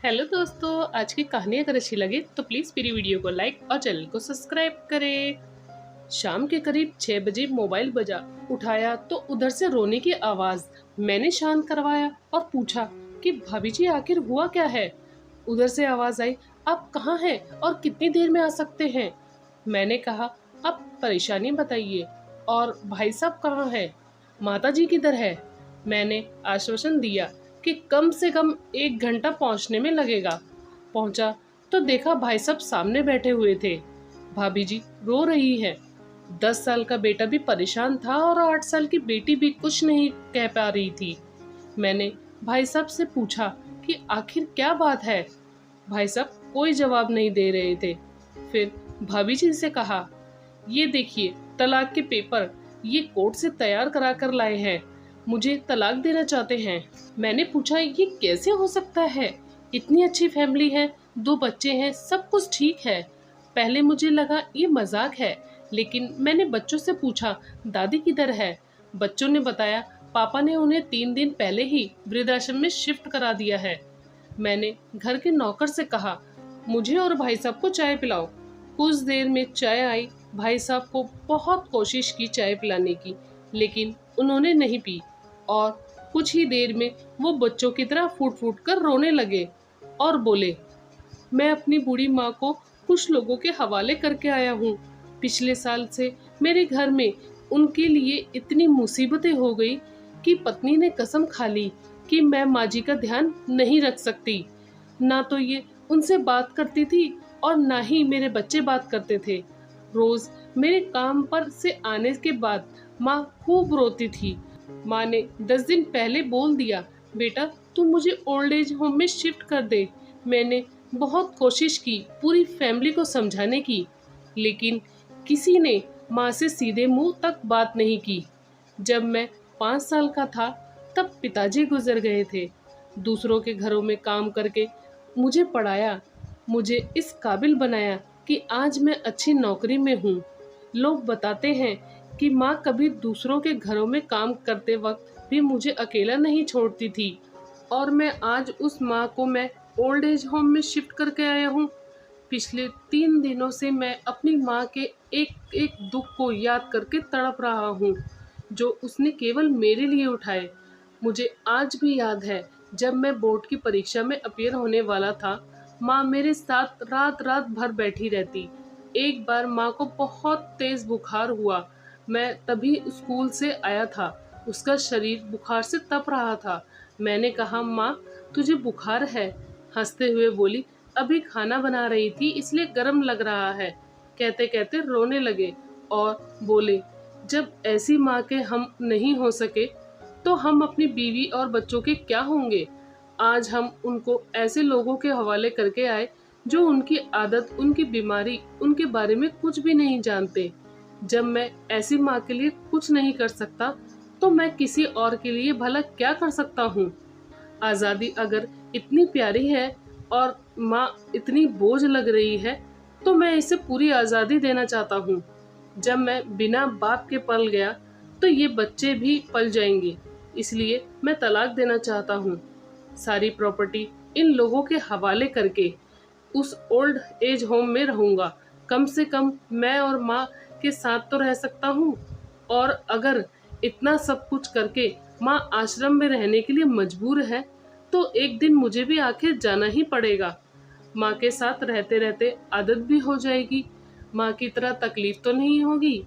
Hello दोस्तों, आज की कहानी अगर अच्छी लगे तो प्लीज़ मेरी वीडियो को लाइक और चैनल को सब्सक्राइब करें। शाम के करीब 6 बजे मोबाइल बजा। उठाया तो उधर से रोने की आवाज़। मैंने शांत करवाया और पूछा कि भाभी जी आखिर हुआ क्या है। उधर से आवाज़ आई, आप कहाँ हैं और कितनी देर में आ सकते हैं। मैंने कहा, आप परेशानी बताइए। और भाई साहब कहाँ है, माता जी किधर है। मैंने आश्वासन दिया कि कम से कम 1 घंटा पहुंचने में लगेगा। पहुंचा तो देखा भाई साहब सामने बैठे हुए थे। भाभी जी रो रही है। 10 साल का बेटा भी परेशान था और 8 साल की बेटी भी कुछ नहीं कह पा रही थी। मैंने भाई साहब से पूछा कि आखिर क्या बात है। भाई साहब कोई जवाब नहीं दे रहे थे। फिर भाभी जी से कहा, ये देखिए तलाक के पेपर, ये कोर्ट से तैयार करा कर लाए हैं। मुझे तलाक देना चाहते हैं। मैंने पूछा, ये कैसे हो सकता है, इतनी अच्छी फैमिली है, 2 बच्चे हैं, सब कुछ ठीक है। पहले मुझे लगा ये मजाक है, लेकिन मैंने बच्चों से पूछा दादी किधर है। बच्चों ने बताया पापा ने उन्हें 3 दिन पहले ही वृद्धाश्रम में शिफ्ट करा दिया है। मैंने घर के नौकर से कहा, मुझे और भाई साहब को चाय पिलाओ। कुछ देर में चाय आई। भाई साहब को बहुत कोशिश की चाय पिलाने की, लेकिन उन्होंने नहीं पी। और कुछ ही देर में वो बच्चों की तरह फूट फूट कर रोने लगे और बोले, मैं अपनी बूढ़ी माँ को कुछ लोगों के हवाले करके आया हूँ। पिछले साल से मेरे घर में उनके लिए इतनी मुसीबतें हो गई कि पत्नी ने कसम खा ली कि मैं माँ जी का ध्यान नहीं रख सकती। ना तो ये उनसे बात करती थी और ना ही मेरे बच्चे बात करते थे। रोज मेरे काम पर से आने के बाद माँ खूब रोती थी। माँ ने 10 दिन पहले बोल दिया, बेटा तू मुझे ओल्ड एज होम में शिफ्ट कर दे। मैंने बहुत कोशिश की पूरी फैमिली को समझाने की, लेकिन किसी ने माँ से सीधे मुंह तक बात नहीं की। जब मैं 5 साल का था तब पिताजी गुजर गए थे। दूसरों के घरों में काम करके मुझे पढ़ाया, मुझे इस काबिल बनाया कि आज मैं अच्छी नौकरी में हूँ। लोग बताते हैं कि माँ कभी दूसरों के घरों में काम करते वक्त भी मुझे अकेला नहीं छोड़ती थी, और मैं आज उस माँ को मैं ओल्ड एज होम में शिफ्ट करके आया हूँ। पिछले 3 दिनों से मैं अपनी माँ के एक एक दुख को याद करके तड़प रहा हूँ, जो उसने केवल मेरे लिए उठाए। मुझे आज भी याद है, जब मैं बोर्ड की परीक्षा में अपीयर होने वाला था, माँ मेरे साथ रात रात भर बैठी रहती। एक बार माँ को बहुत तेज बुखार हुआ। मैं तभी स्कूल से आया था। उसका शरीर बुखार से तप रहा था। मैंने कहा, माँ तुझे बुखार है। हंसते हुए बोली, अभी खाना बना रही थी इसलिए गर्म लग रहा है। कहते कहते रोने लगे और बोले, जब ऐसी माँ के हम नहीं हो सके तो हम अपनी बीवी और बच्चों के क्या होंगे। आज हम उनको ऐसे लोगों के हवाले करके आए जो उनकी आदत, उनकी बीमारी, उनके बारे में कुछ भी नहीं जानते। जब मैं ऐसी माँ के लिए कुछ नहीं कर सकता तो मैं किसी और के लिए भला क्या कर सकता हूँ। आज़ादी अगर इतनी प्यारी है और माँ इतनी बोझ लग रही है, तो मैं इसे पूरी आज़ादी देना चाहता हूँ। जब मैं बिना बाप के पल गया तो ये बच्चे भी पल जाएंगे, इसलिए मैं तलाक देना चाहता हूँ। सारी प्रॉपर्टी इन लोगों के हवाले करके उस ओल्ड एज होम में रहूँगा। कम से कम मैं और माँ के साथ तो रह सकता हूँ। और अगर इतना सब कुछ करके माँ आश्रम में रहने के लिए मजबूर है, तो एक दिन मुझे भी आखिर जाना ही पड़ेगा। माँ के साथ रहते रहते आदत भी हो जाएगी, माँ की तरह तकलीफ तो नहीं होगी।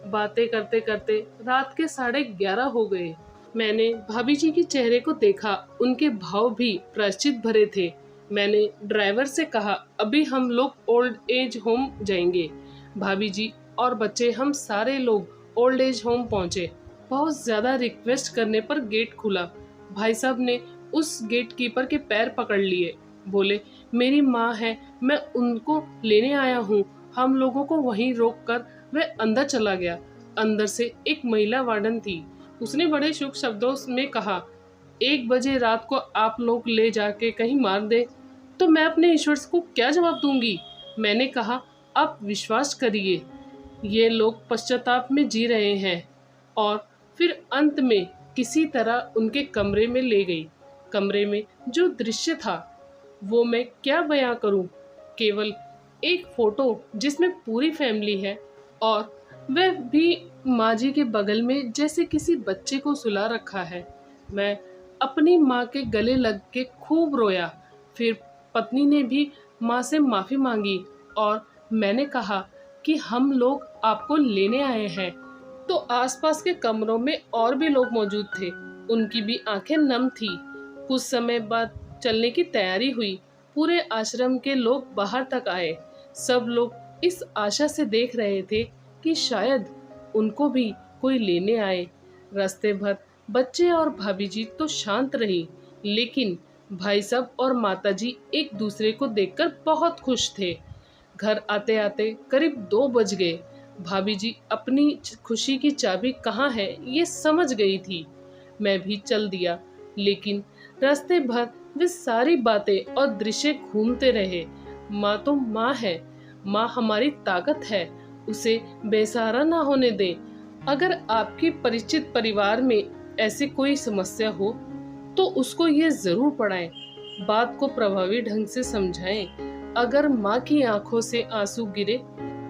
बातें करते करते रात के 11:30 हो गए। मैंने भाभी जी के चेहरे को देखा, उनके भाव भी प्रायश्चित भरे थे। मैंने ड्राइवर से कहा, अभी हम लोग ओल्ड एज होम जाएंगे। भाभी जी और बच्चे, हम सारे लोग ओल्ड एज होम पहुंचे। बहुत ज्यादा रिक्वेस्ट करने पर गेट खुला। भाई साहब ने उस गेट कीपर के पैर पकड़ लिए। बोले, मेरी माँ है, मैं उनको लेने आया हूँ। हम लोगों को वहीं रोक कर वह अंदर चला गया। अंदर से एक महिला वार्डन थी। उसने बड़े शुभ शब्दों में कहा, 1 बजे रात को आप लोग ले जाके कहीं मार दे तो मैं अपने ईश्वर को क्या जवाब दूंगी। मैंने कहा, आप विश्वास करिए, ये लोग पश्चाताप में जी रहे हैं। और फिर अंत में किसी तरह उनके कमरे में ले गई। कमरे में जो दृश्य था वो मैं क्या बयां करूं। केवल एक फोटो जिसमें पूरी फैमिली है, और वह भी माँ जी के बगल में जैसे किसी बच्चे को सुला रखा है। मैं अपनी माँ के गले लग के खूब रोया। फिर पत्नी ने भी माँ से माफ़ी मांगी और मैंने कहा कि हम लोग आपको लेने आए हैं। तो आसपास के कमरों में और भी लोग मौजूद थे। उनकी भी आंखें नम थी। कुछ समय बाद चलने की तैयारी हुई। पूरे आश्रम के लोग बाहर तक आए। सब लोग इस आशा से देख रहे थे कि शायद उनको भी कोई लेने आए। रास्ते भर बच्चे और भाभी जी तो शांत रही, लेकिन भाई साहब और माता जी एक दूसरे को देखकर बहुत खुश थे। घर आते आते करीब 2 बज गए। भाभी जी अपनी खुशी की चाबी कहाँ है ये समझ गई थी। मैं भी चल दिया, लेकिन रास्ते भर वे सारी बातें और दृश्य घूमते रहे। माँ तो माँ है, माँ हमारी ताकत है, उसे बेसहारा ना होने दें। अगर आपके परिचित परिवार में ऐसी कोई समस्या हो तो उसको ये जरूर पढ़ाएं। बात को प्रभावी ढंग से समझाएं। अगर माँ की आंखों से आंसू गिरे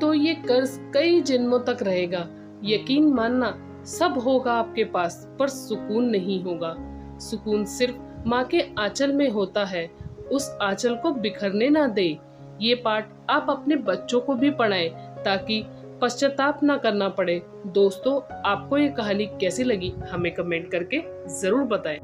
तो ये कर्ज कई जन्मों तक रहेगा। यकीन मानना, सब होगा आपके पास, पर सुकून नहीं होगा। सुकून सिर्फ माँ के आंचल में होता है। उस आंचल को बिखरने ना दे। ये पाठ आप अपने बच्चों को भी पढ़ाएं ताकि पश्चाताप ना करना पड़े। दोस्तों, आपको ये कहानी कैसी लगी हमें कमेंट करके जरूर बताएं।